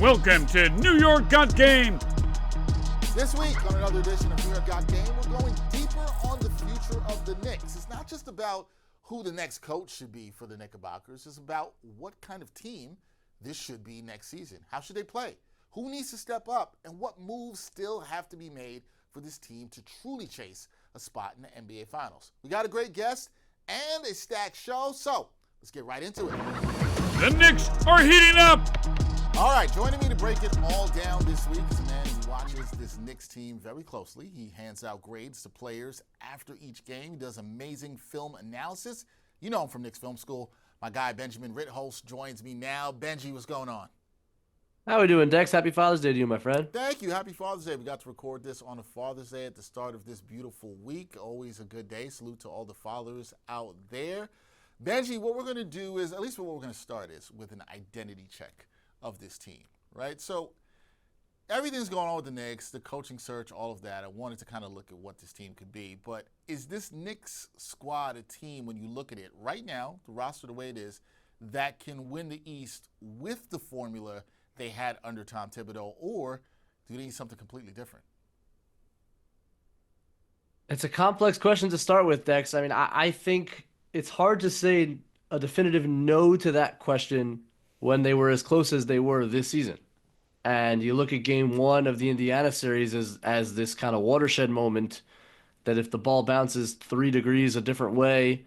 Welcome to New York Got Game. This week on another edition of New York Got Game, we're going deeper on the future of the Knicks. It's not just about who the next coach should be for the Knickerbockers. It's about what kind of team this should be next season. How should they play? Who needs to step up? And what moves still have to be made for this team to truly chase a spot in the NBA Finals? We got a great guest and a stacked show, so let's get right into it. The Knicks are heating up. All right, joining me to break it all down this week is a man who watches this Knicks team very closely. He hands out grades to players after each game. He does amazing film analysis. You know him from Knicks Film School. My guy, Benjamin Ritholtz, joins me now. Benji, what's going on? How we doing, Dex? Happy Father's Day to you, my friend. Thank you. Happy Father's Day. We got to record this on a Father's Day at the start of this beautiful week. Always a good day. Salute to all the fathers out there. Benji, what we're going to do is, at least what we're going to start is with an identity check of this team, right? So everything's going on with the Knicks, the coaching search, all of that. I wanted to kind of look at what this team could be. But is this Knicks squad a team, when you look at it right now, the roster the way it is, that can win the East with the formula they had under Tom Thibodeau, or do they need something completely different? It's a complex question to start with, Dex. I mean, I think it's hard to say a definitive no to that question when they were as close as they were this season. And you look at game one of the Indiana series as this kind of watershed moment that if the ball bounces 3 degrees a different way,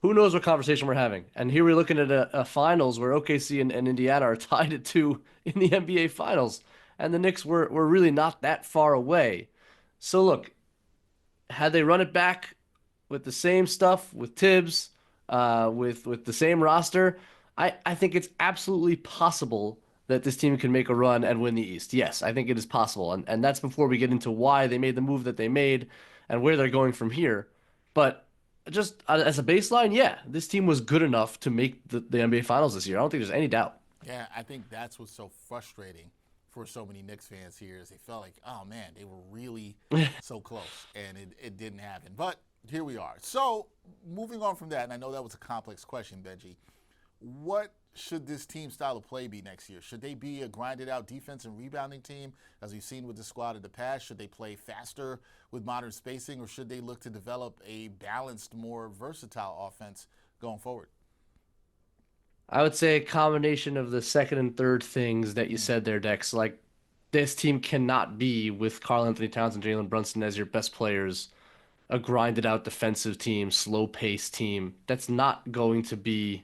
who knows what conversation we're having. And here we're looking at a finals where OKC and Indiana are tied at 2 in the NBA Finals. And the Knicks were really not that far away. So look, had they run it back with the same stuff, with Tibbs, with the same roster, I think it's absolutely possible that this team can make a run and win the East. Yes, I think it is possible. And that's before we get into why they made the move that they made and where they're going from here. But just as a baseline, yeah, this team was good enough to make the NBA Finals this year. I don't think there's any doubt. Yeah, I think that's what's so frustrating for so many Knicks fans here is they felt like, oh, man, they were really so close, and it didn't happen. But here we are. So moving on from that, and I know that was a complex question, Benji, what should this team style of play be next year? Should they be a grinded-out defense and rebounding team, as we've seen with the squad in the past? Should they play faster with modern spacing, or should they look to develop a balanced, more versatile offense going forward? I would say a combination of the second and third things that you said there, Dex. Like, this team cannot be, with Karl-Anthony Towns and Jalen Brunson as your best players, a grinded-out defensive team, slow-paced team. That's not going to be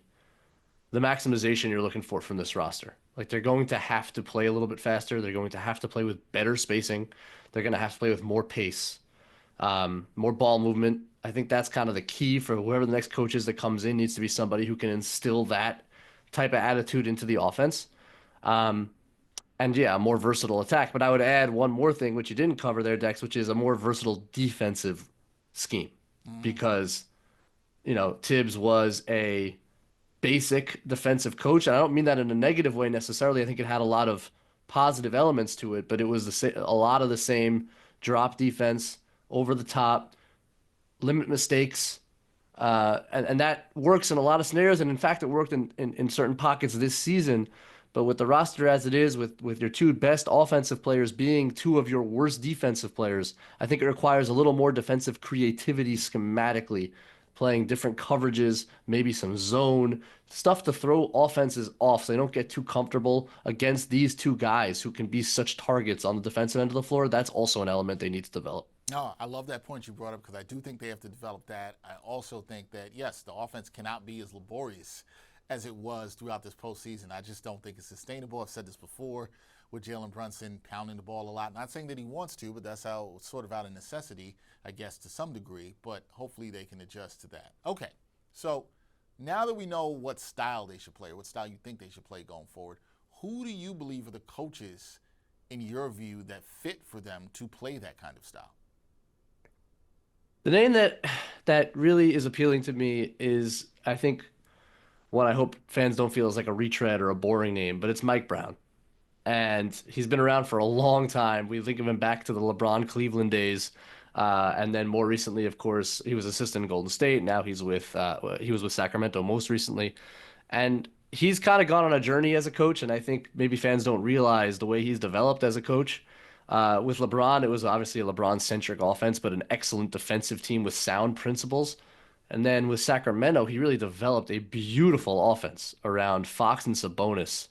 the maximization you're looking for from this roster. Like, they're going to have to play a little bit faster. They're going to have to play with better spacing. They're going to have to play with more pace, more ball movement. I think that's kind of the key for whoever the next coach is that comes in. Needs to be somebody who can instill that type of attitude into the offense. And yeah, a more versatile attack. But I would add one more thing, which you didn't cover there, Dex, which is a more versatile defensive scheme. Because, Tibbs was a basic defensive coach. And I don't mean that in a negative way necessarily. I think it had a lot of positive elements to it, but it was a lot of the same drop defense, over the top, limit mistakes. And that works in a lot of scenarios. And in fact, it worked in certain pockets this season. But with the roster as it is, with your 2 best offensive players being 2 of your worst defensive players, I think it requires a little more defensive creativity schematically, playing different coverages, maybe some zone, stuff to throw offenses off so they don't get too comfortable against these 2 guys who can be such targets on the defensive end of the floor. That's also an element they need to develop. No, I love that point you brought up because I do think they have to develop that. I also think that, yes, the offense cannot be as laborious as it was throughout this postseason. I just don't think it's sustainable. I've said this before with Jalen Brunson pounding the ball a lot. Not saying that he wants to, but that's how sort of out of necessity, I guess, to some degree. But hopefully they can adjust to that. Okay, so now that we know what style they should play, or what style you think they should play going forward, who do you believe are the coaches, in your view, that fit for them to play that kind of style? The name that really is appealing to me is, I think, one I hope fans don't feel is like a retread or a boring name, but it's Mike Brown. And he's been around for a long time. We think of him back to the LeBron Cleveland days. And then more recently, of course, he was assistant in Golden State. Now he was with Sacramento most recently. And he's kind of gone on a journey as a coach, and I think maybe fans don't realize the way he's developed as a coach. With LeBron, it was obviously a LeBron-centric offense, but an excellent defensive team with sound principles. And then with Sacramento, he really developed a beautiful offense around Fox and Sabonis,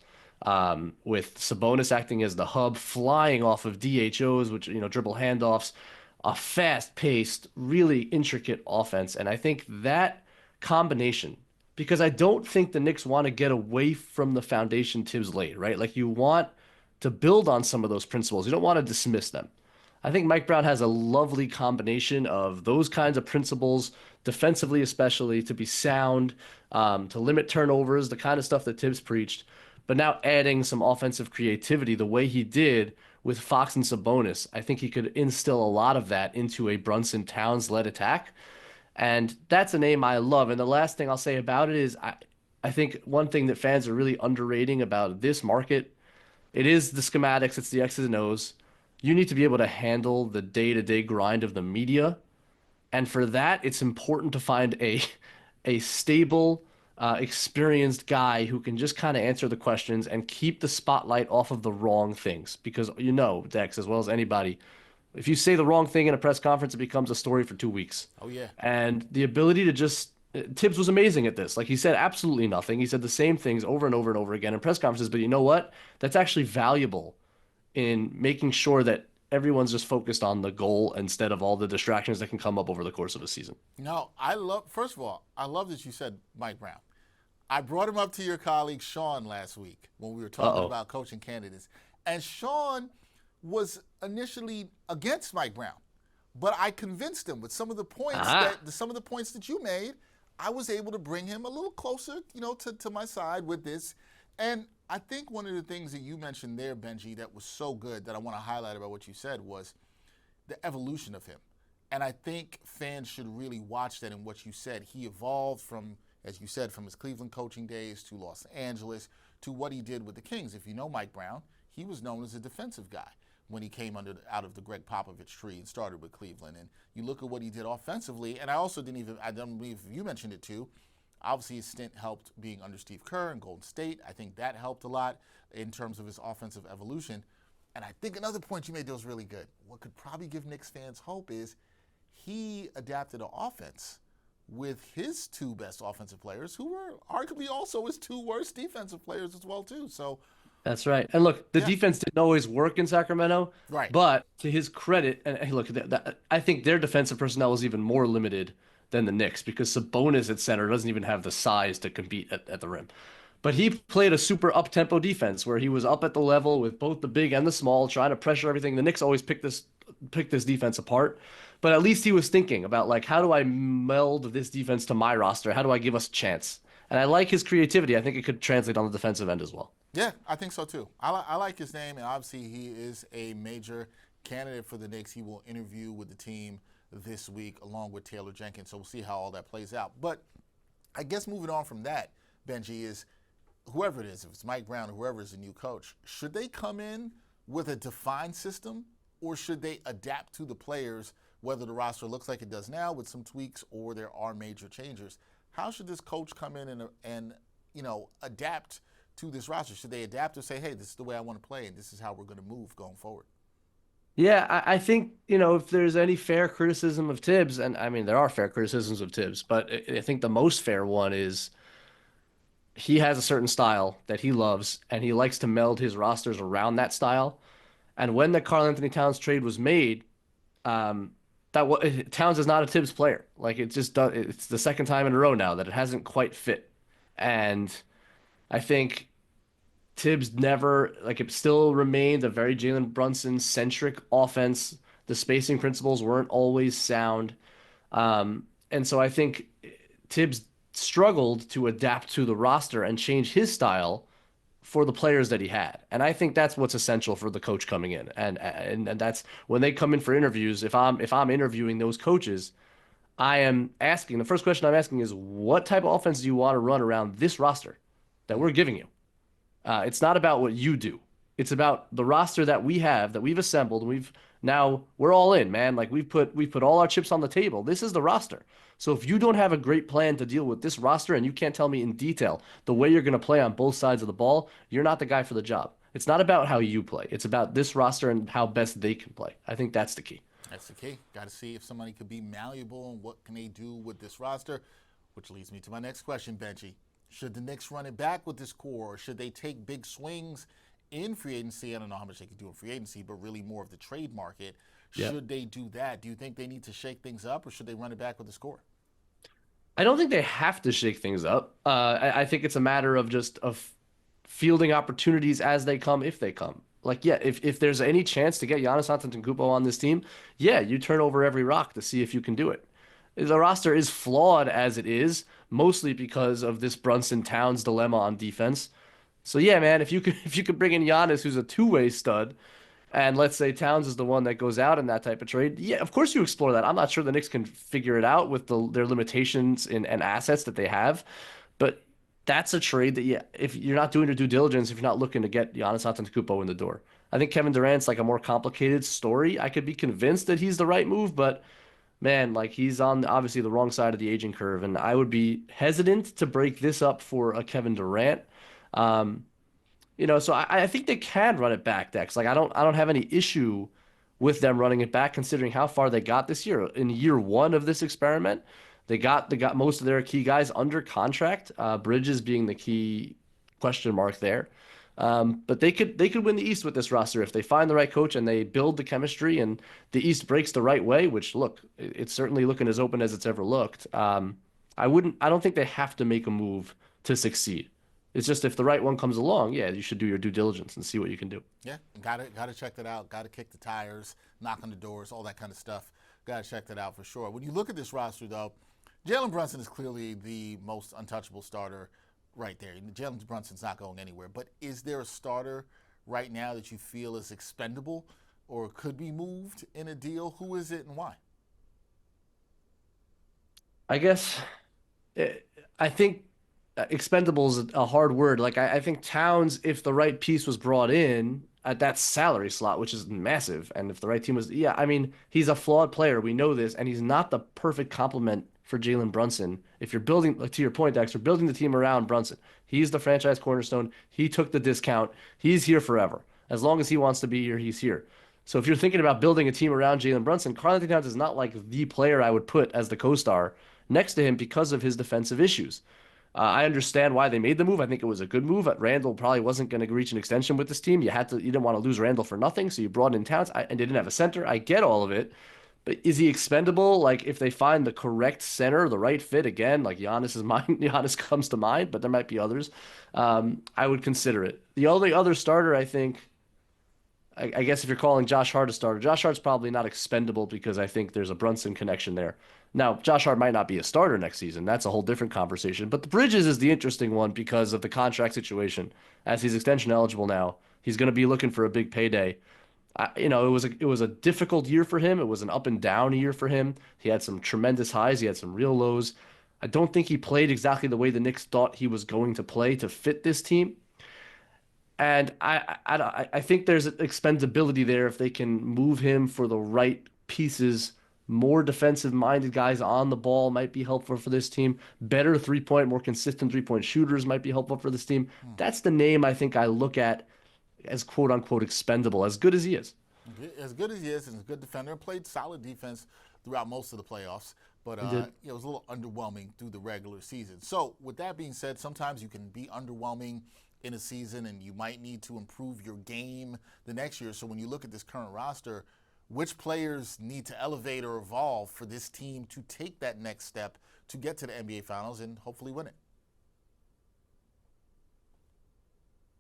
with Sabonis acting as the hub, flying off of DHOs, which, dribble handoffs, a fast-paced, really intricate offense. And I think that combination, because I don't think the Knicks want to get away from the foundation Tibbs laid, right? Like you want to build on some of those principles. You don't want to dismiss them. I think Mike Brown has a lovely combination of those kinds of principles, defensively especially, to be sound, to limit turnovers, the kind of stuff that Tibbs preached, but now adding some offensive creativity the way he did with Fox and Sabonis. I think he could instill a lot of that into a Brunson Towns-led attack. And that's a name I love. And the last thing I'll say about it is I think one thing that fans are really underrating about this market, it is the schematics, it's the X's and O's. You need to be able to handle the day-to-day grind of the media. And for that, it's important to find a stable, experienced guy who can just kind of answer the questions and keep the spotlight off of the wrong things. Because Dex, as well as anybody, if you say the wrong thing in a press conference, it becomes a story for 2 weeks. Oh, yeah. And the ability to just Tibbs was amazing at this. Like he said absolutely nothing. He said the same things over and over and over again in press conferences. But you know what? That's actually valuable in making sure that everyone's just focused on the goal instead of all the distractions that can come up over the course of a season. No, first of all, I love that you said Mike Brown. I brought him up to your colleague Sean last week when we were talking about coaching candidates. And Sean was initially against Mike Brown, but I convinced him with some of the points that you made. I was able to bring him a little closer, to my side with this. And I think one of the things that you mentioned there, Benji, that was so good that I want to highlight about what you said was the evolution of him. And I think fans should really watch that in what you said. He evolved from, as you said, from his Cleveland coaching days to Los Angeles to what he did with the Kings. If you know Mike Brown, he was known as a defensive guy when he came out of the Greg Popovich tree and started with Cleveland. And you look at what he did offensively, and I don't believe you mentioned it too. Obviously, his stint helped being under Steve Kerr and Golden State. I think that helped a lot in terms of his offensive evolution. And I think another point you made that was really good. What could probably give Knicks fans hope is he adapted an offense with his two best offensive players, who were arguably also his two worst defensive players as well too. So that's right. And look, the defense didn't always work in Sacramento, right? But to his credit, and hey, look, I think their defensive personnel was even more limited than the Knicks because Sabonis at center doesn't even have the size to compete at the rim. But he played a super up-tempo defense where he was up at the level with both the big and the small, trying to pressure everything. The Knicks always pick this defense apart. But at least he was thinking about, like, how do I meld this defense to my roster? How do I give us a chance? And I like his creativity. I think it could translate on the defensive end as well. Yeah, I think so too. I like his name, and obviously he is a major candidate for the Knicks. He will interview with the team this week along with Taylor Jenkins, so we'll see how all that plays out. But I guess moving on from that, Benji, is whoever it is, if it's Mike Brown or whoever is the new coach, should they come in with a defined system or should they adapt to the players, whether the roster looks like it does now with some tweaks or there are major changes? How should this coach come in and adapt to this roster? Should they adapt or say, hey, this is the way I want to play and this is how we're going to move going forward? Yeah, I think, if there's any fair criticism of Tibbs, and I mean, there are fair criticisms of Tibbs, but I think the most fair one is he has a certain style that he loves, and he likes to meld his rosters around that style. And when the Karl-Anthony Towns trade was made, Towns is not a Tibbs player. Like, it's the second time in a row now that it hasn't quite fit. And I think Tibbs it still remained a very Jalen Brunson-centric offense. The spacing principles weren't always sound. And so I think Tibbs struggled to adapt to the roster and change his style for the players that he had. And I think that's what's essential for the coach coming in. And that's when they come in for interviews, if I'm interviewing those coaches, the first question I'm asking is, what type of offense do you want to run around this roster that we're giving you? It's not about what you do. It's about the roster that we have, that we've assembled, and we've Now we're all in, man. Like we've put all our chips on the table. This is the roster. So if you don't have a great plan to deal with this roster and you can't tell me in detail the way you're going to play on both sides of the ball, you're not the guy for the job. It's not about how you play. It's about this roster and how best they can play. I think that's the key. That's the key. Got to see if somebody could be malleable and what can they do with this roster, which leads me to my next question, Benji. Should the Knicks run it back with this core, or should they take big swings in free agency? I don't know how much they could do in free agency, but really more of the trade market. Yeah. Should they do that? Do you think they need to shake things up, or should they run it back with this core? I don't think they have to shake things up. I think it's a matter of just of fielding opportunities as they come, if they come. Like, yeah, if there's any chance to get Giannis Antetokounmpo on this team, yeah, you turn over every rock to see if you can do it. The roster is flawed as it is, mostly because of this Brunson Towns dilemma on defense. So yeah, man, if you could if you could bring in Giannis, who's a two-way stud, and let's say Towns is the one that goes out in that type of trade, yeah, of course you explore that. I'm not sure the Knicks can figure it out with their limitations and assets that they have, but that's a trade that, yeah, if you're not doing your due diligence, if you're not looking to get Giannis Antetokounmpo in the door. I think Kevin Durant's like a more complicated story. I could be convinced that he's the right move, but man, like he's on obviously the wrong side of the aging curve, and I would be hesitant to break this up for a Kevin Durant. Um, so I think they can run it back, Dex. Like I don't have any issue with them running it back, considering how far they got this year. In year one of this experiment, they got most of their key guys under contract. Bridges being the key question mark there. But they could win the East with this roster if they find the right coach and they build the chemistry and the East breaks the right way. Which look, it's certainly looking as open as it's ever looked. I don't think they have to make a move to succeed. It's just if the right one comes along, yeah, you should do your due diligence and see what you can do. Yeah, got to check that out. Got to kick the tires, knock on the doors, all that kind of stuff. Got to check that out for sure. When you look at this roster, though, Jalen Brunson is clearly the most untouchable starter right there. Jalen Brunson's not going anywhere. But is there a starter right now that you feel is expendable or could be moved in a deal? Who is it and why? I guess I think expendable is a hard word. Like I think Towns, if the right piece was brought in at that salary slot, which is massive, and if the right team was, yeah, I mean, he's a flawed player. We know this, and he's not the perfect complement for Jalen Brunson. If you're building, like to your point, Dexter, building the team around Brunson, he's the franchise cornerstone. He took the discount. He's here forever. As long as he wants to be here, he's here. So if you're thinking about building a team around Jalen Brunson, Karl-Anthony Towns is not like the player I would put as the co-star next to him because of his defensive issues. I understand why they made the move. I think it was a good move. Randall probably wasn't going to reach an extension with this team. You didn't want to lose Randall for nothing, so you brought in Towns, and they didn't have a center. I get all of it, but is he expendable? Like if they find the correct center, the right fit again, like Giannis is mine. Giannis comes to mind, but there might be others. I would consider it. The only other starter, I think, I guess if you're calling Josh Hart a starter, Josh Hart's probably not expendable because I think there's a Brunson connection there. Now, Josh Hart might not be a starter next season. That's a whole different conversation. But the Bridges is the interesting one because of the contract situation. As he's extension eligible now, he's going to be looking for a big payday. It was a difficult year for him. It was an up and down year for him. He had some tremendous highs. He had some real lows. I don't think he played exactly the way the Knicks thought he was going to play to fit this team. And I think there's expendability there if they can move him for the right pieces. More defensive-minded guys on the ball might be helpful for this team. Better three-point, more consistent three-point shooters might be helpful for this team. That's the name I think I look at as quote-unquote expendable, as good as he is. As good as he is, and a good defender, played solid defense throughout most of the playoffs. But it was a little underwhelming through the regular season. So with that being said, sometimes you can be underwhelming in a season, and you might need to improve your game the next year. So when you look at this current roster, which players need to elevate or evolve for this team to take that next step to get to the NBA Finals and hopefully win it?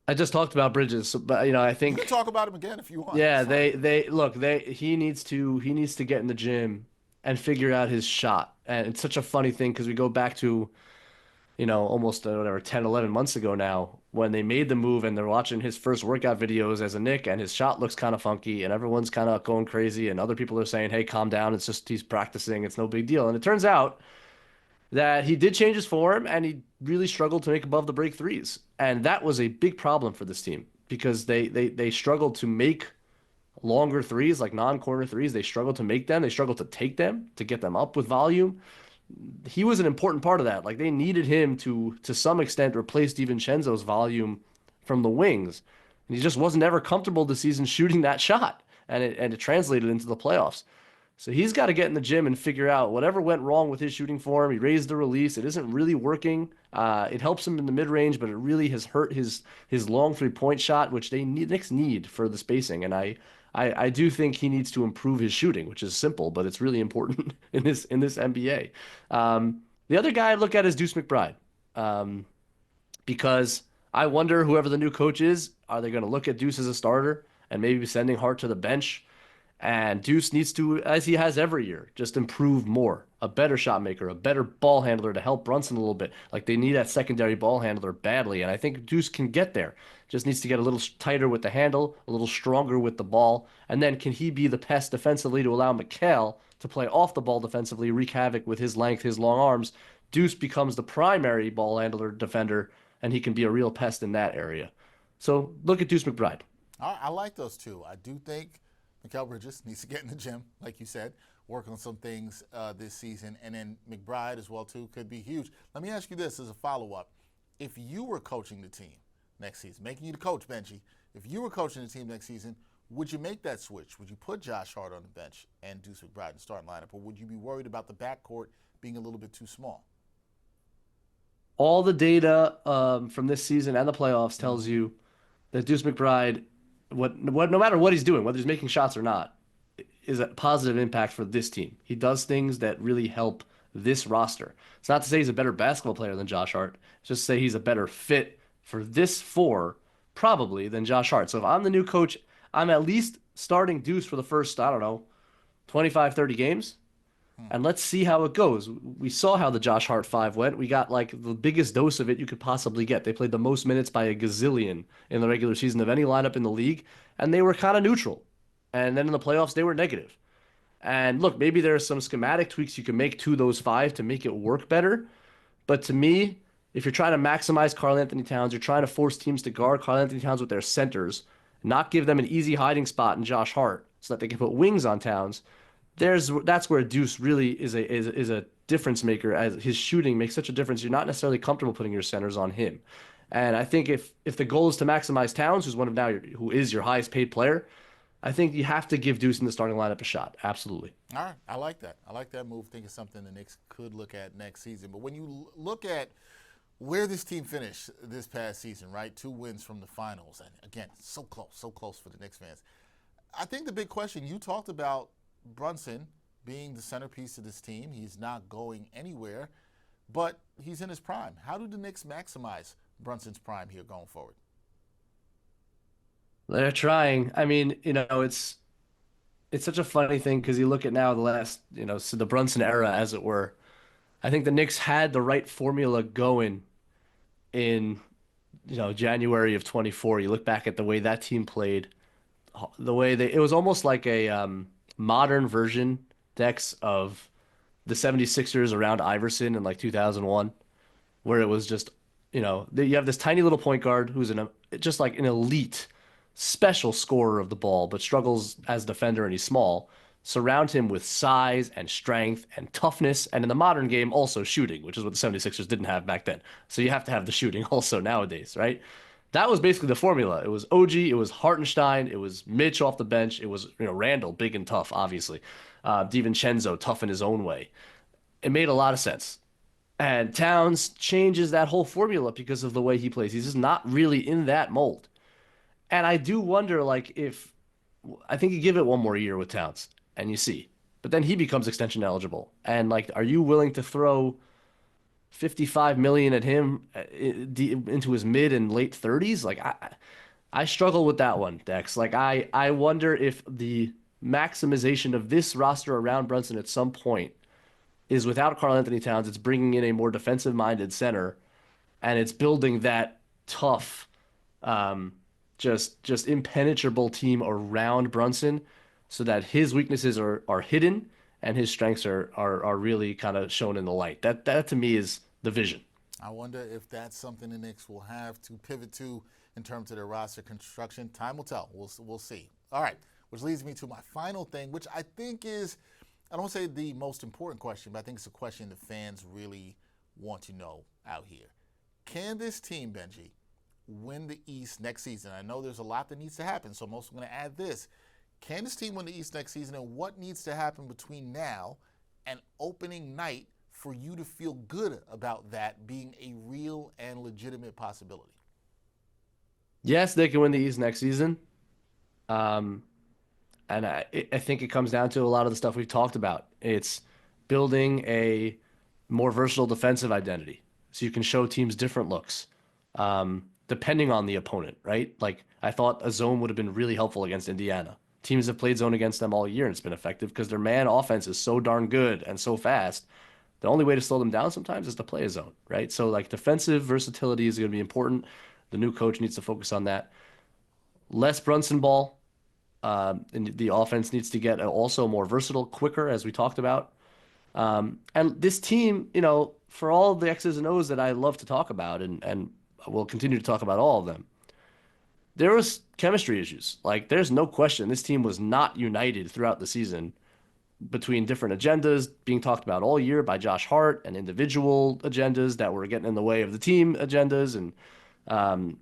I just talked about Bridges, but I You think can talk about him again if you want. yeah, It's fine. he needs to get in the gym and figure out his shot. And it's such a funny thing because we go back to almost whatever 10, 11 months ago now when they made the move and they're watching his first workout videos as a Knick and his shot looks kind of funky and everyone's kind of going crazy and other people are saying, "Hey, calm down. It's just he's practicing. It's no big deal." And it turns out that he did change his form and he really struggled to make above the break threes. And that was a big problem for this team because they struggled to make longer threes, like non-corner threes. They struggle to make them. They struggle to take them, to get them up with volume. He was an important part of that. Like they needed him to some extent replace DiVincenzo's volume from the wings. And he just wasn't ever comfortable this season shooting that shot. And it translated into the playoffs. So he's got to get in the gym and figure out whatever went wrong with his shooting form. He raised the release. It isn't really working. It helps him in the mid range, but it really has hurt his long 3-point shot, which Knicks need for the spacing. And I do think he needs to improve his shooting, which is simple, but it's really important in this NBA. The other guy I look at is Deuce McBride, because I wonder whoever the new coach is, are they going to look at Deuce as a starter and maybe sending Hart to the bench? And Deuce needs to, as he has every year, just improve more. A better shot maker, a better ball handler to help Brunson a little bit. Like they need that secondary ball handler badly. And I think Deuce can get there. Just needs to get a little tighter with the handle, a little stronger with the ball. And then can he be the pest defensively to allow Mikal to play off the ball defensively, wreak havoc with his length, his long arms? Deuce becomes the primary ball handler defender, and he can be a real pest in that area. So look at Deuce McBride. I like those two. I do think Mikal Bridges needs to get in the gym, like you said, work on some things this season. And then McBride as well, too, could be huge. Let me ask you this as a follow-up. If you were coaching the team next season, making you the coach, Benji, if you were coaching the team next season, would you make that switch? Would you put Josh Hart on the bench and Deuce McBride in the starting lineup? Or would you be worried about the backcourt being a little bit too small? All the data from this season and the playoffs tells you that Deuce McBride, no matter what he's doing, whether he's making shots or not, is a positive impact for this team. He does things that really help this roster. It's not to say he's a better basketball player than Josh Hart. It's just to say he's a better fit for this four, probably, than Josh Hart. So if I'm the new coach, I'm at least starting Deuce for the first, I don't know, 25, 30 games. And let's see how it goes. We saw how the Josh Hart 5 went. We got like the biggest dose of it you could possibly get. They played the most minutes by a gazillion in the regular season of any lineup in the league, and they were kind of neutral. And then in the playoffs, they were negative. And look, maybe there are some schematic tweaks you can make to those 5 to make it work better. But to me, if you're trying to maximize Karl-Anthony Towns, you're trying to force teams to guard Karl-Anthony Towns with their centers, not give them an easy hiding spot in Josh Hart so that they can put wings on Towns. That's where Deuce really is a difference maker, as his shooting makes such a difference. You're not necessarily comfortable putting your centers on him. And I think if the goal is to maximize Towns, who is your highest paid player, I think you have to give Deuce in the starting lineup a shot. Absolutely. All right. I like that. I like that move. I think it's something the Knicks could look at next season. But when you look at where this team finished this past season, right? 2 wins from the finals. And again, so close for the Knicks fans. I think the big question, you talked about Brunson being the centerpiece of this team. He's not going anywhere, but he's in his prime. How do the Knicks maximize Brunson's prime here going forward? They're trying. I mean, it's such a funny thing because you look at now the last, so the Brunson era, as it were. I think the Knicks had the right formula going in, January of 24. You look back at the way that team played, it was almost like a modern version, Dex, of the 76ers around Iverson in like 2001, where it was just, you have this tiny little point guard who's just like an elite, special scorer of the ball, but struggles as a defender and he's small. Surround him with size and strength and toughness, and in the modern game, also shooting, which is what the 76ers didn't have back then. So you have to have the shooting also nowadays, right? That was basically the formula. It was OG, it was Hartenstein, it was Mitch off the bench, it was Randall, big and tough, obviously. DiVincenzo, tough in his own way. It made a lot of sense. And Towns changes that whole formula because of the way he plays. He's just not really in that mold. And I do wonder, I think you give it one more year with Towns, and you see. But then he becomes extension eligible. And, are you willing to throw $55 million at him into his mid and late 30s? I struggle with that one, Dex. I wonder if the maximization of this roster around Brunson at some point is without Karl-Anthony Towns. It's bringing in a more defensive-minded center, and it's building that tough, just impenetrable team around Brunson so that his weaknesses are hidden and his strengths are really kind of shown in the light. That to me is the vision. I wonder if that's something the Knicks will have to pivot to in terms of their roster construction. Time will tell. We'll see. All right. which leads me to my final thing, which I think is, I don't say the most important question, but I think it's a question the fans really want to know out here. Can this team, Benji, win the East next season? I know there's a lot that needs to happen, so I'm also going to add this. Can this team win the East next season, and what needs to happen between now and opening night for you to feel good about that being a real and legitimate possibility? Yes, they can win the East next season. And I think it comes down to a lot of the stuff we've talked about. It's building a more versatile defensive identity so you can show teams different looks, depending on the opponent, right? Like, I thought a zone would have been really helpful against Indiana. Teams have played zone against them all year, and it's been effective because their man offense is so darn good and so fast. The only way to slow them down sometimes is to play a zone, right? So, like, defensive versatility is going to be important. The new coach needs to focus on that. Less Brunson ball. And the offense needs to get also more versatile, quicker, as we talked about. And this team, for all the X's and O's that I love to talk about, and we'll continue to talk about all of them, there was chemistry issues. Like, there's no question this team was not united throughout the season between different agendas being talked about all year by Josh Hart and individual agendas that were getting in the way of the team agendas, and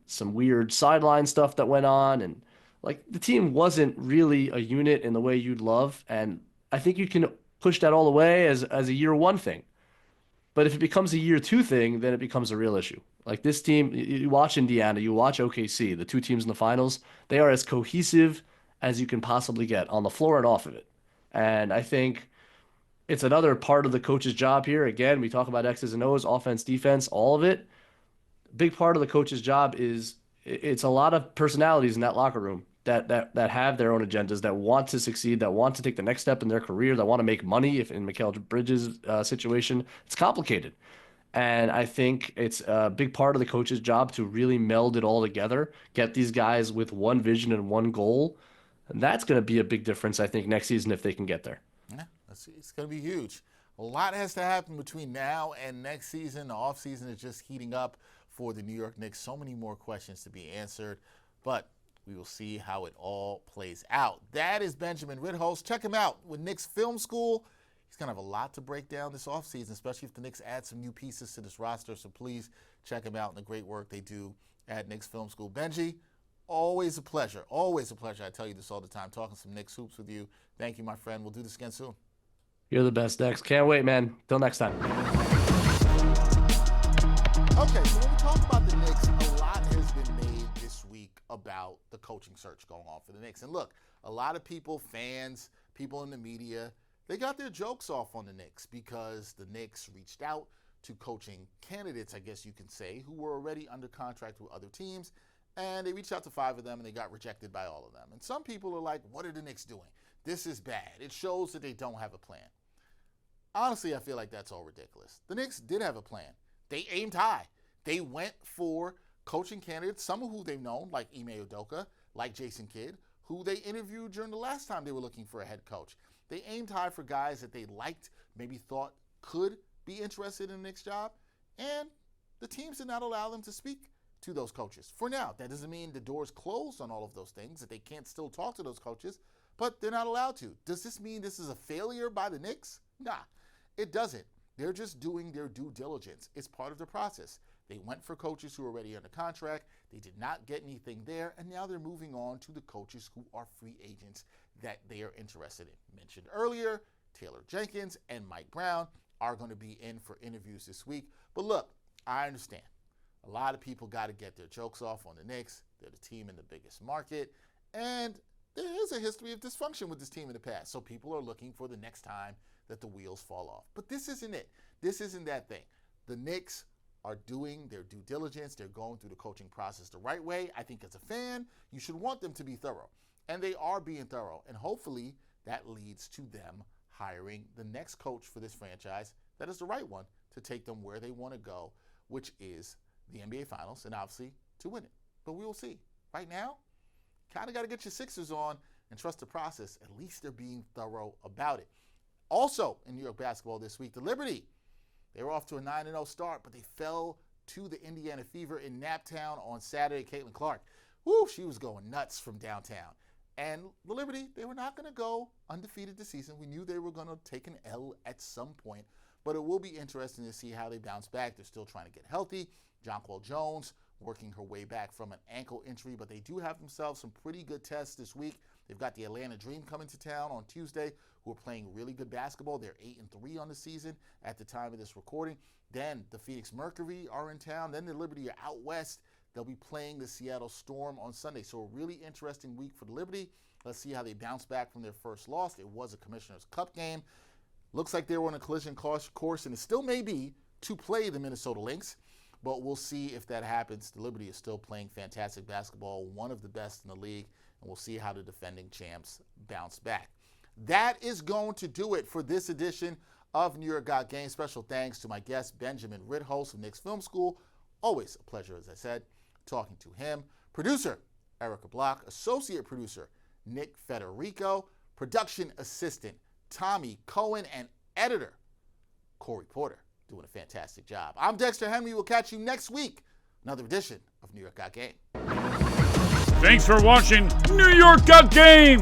some weird sideline stuff that went on. And like, the team wasn't really a unit in the way you'd love. And I think you can push that all away as a year one thing. But if it becomes a year two thing, then it becomes a real issue. Like, this team, you watch Indiana, you watch OKC, the two teams in the finals, they are as cohesive as you can possibly get on the floor and off of it. And I think it's another part of the coach's job here. Again, we talk about X's and O's, offense, defense, all of it. A big part of the coach's job is it's a lot of personalities in that locker room that have their own agendas, that want to succeed, that want to take the next step in their career, that want to make money. If in Mikal Bridges' situation, it's complicated. And I think it's a big part of the coach's job to really meld it all together, get these guys with one vision and one goal. And that's going to be a big difference, I think, next season if they can get there. Yeah, it's going to be huge. A lot has to happen between now and next season. The offseason is just heating up for the New York Knicks. So many more questions to be answered, but we will see how it all plays out. That is Benjamin Ritholtz. Check him out with Knicks Film School. He's going to have a lot to break down this offseason, especially if the Knicks add some new pieces to this roster. So please check him out and the great work they do at Knicks Film School. Benji, always a pleasure. Always a pleasure. I tell you this all the time, talking some Knicks hoops with you. Thank you, my friend. We'll do this again soon. You're the best, Dex. Can't wait, man. Till next time. Okay, so when we talk about the Knicks, a lot has been made this week about the coaching search going on for the Knicks. And look, a lot of people, fans, people in the media, they got their jokes off on the Knicks because the Knicks reached out to coaching candidates, I guess you can say, who were already under contract with other teams. And they reached out to 5 of them, and they got rejected by all of them. And some people are like, what are the Knicks doing? This is bad. It shows that they don't have a plan. Honestly, I feel like that's all ridiculous. The Knicks did have a plan. They aimed high. They went for coaching candidates, some of who they've known, like Ime Udoka, like Jason Kidd, who they interviewed during the last time they were looking for a head coach. They aimed high for guys that they liked, maybe thought could be interested in the Knicks job, and the teams did not allow them to speak to those coaches. For now, that doesn't mean the door's closed on all of those things, that they can't still talk to those coaches, but they're not allowed to. Does this mean this is a failure by the Knicks? Nah, it doesn't. They're just doing their due diligence. It's part of the process. They went for coaches who are already under contract. They did not get anything there, and now they're moving on to the coaches who are free agents that they are interested in. Mentioned earlier, Taylor Jenkins and Mike Brown are going to be in for interviews this week. But look, I understand. A lot of people got to get their jokes off on the Knicks. They're the team in the biggest market, and there is a history of dysfunction with this team in the past. So people are looking for the next time that the wheels fall off. But this isn't it. This isn't that thing. The Knicks are doing their due diligence. They're going through the coaching process the right way. I think as a fan, you should want them to be thorough. And they are being thorough. And hopefully that leads to them hiring the next coach for this franchise that is the right one to take them where they want to go, which is the NBA Finals and obviously to win it. But we will see. Right now, kind of got to get your Sixers on and trust the process. At least they're being thorough about it. Also in New York basketball this week, the Liberty, they were off to a 9-0 start, but they fell to the Indiana Fever in Naptown on Saturday. Caitlin Clark, whoo, she was going nuts from downtown. And the Liberty, they were not going to go undefeated this season. We knew they were going to take an L at some point, but it will be interesting to see how they bounce back. They're still trying to get healthy. Jonquel Jones working her way back from an ankle injury, but they do have themselves some pretty good tests this week. They've got the Atlanta Dream coming to town on Tuesday, who are playing really good basketball. They're 8-3 on the season at the time of this recording. Then the Phoenix Mercury are in town. Then the Liberty are out west. They'll be playing the Seattle Storm on Sunday. So a really interesting week for the Liberty. Let's see how they bounce back from their first loss. It was a Commissioner's Cup game. Looks like they were on a collision course, and it still may be to play the Minnesota Lynx. But we'll see if that happens. The Liberty is still playing fantastic basketball, one of the best in the league, and we'll see how the defending champs bounce back. That is going to do it for this edition of New York Got Game. Special thanks to my guest, Benjamin Ritholtz of Knicks Film School. Always a pleasure, as I said, talking to him. Producer, Erica Block. Associate producer, Nick Federico. Production assistant, Tommy Cohen. And editor, Corey Porter. Doing a fantastic job. I'm Dexter Henry. We'll catch you next week. Another edition of New York Got Game. Thanks for watching New York Got Game.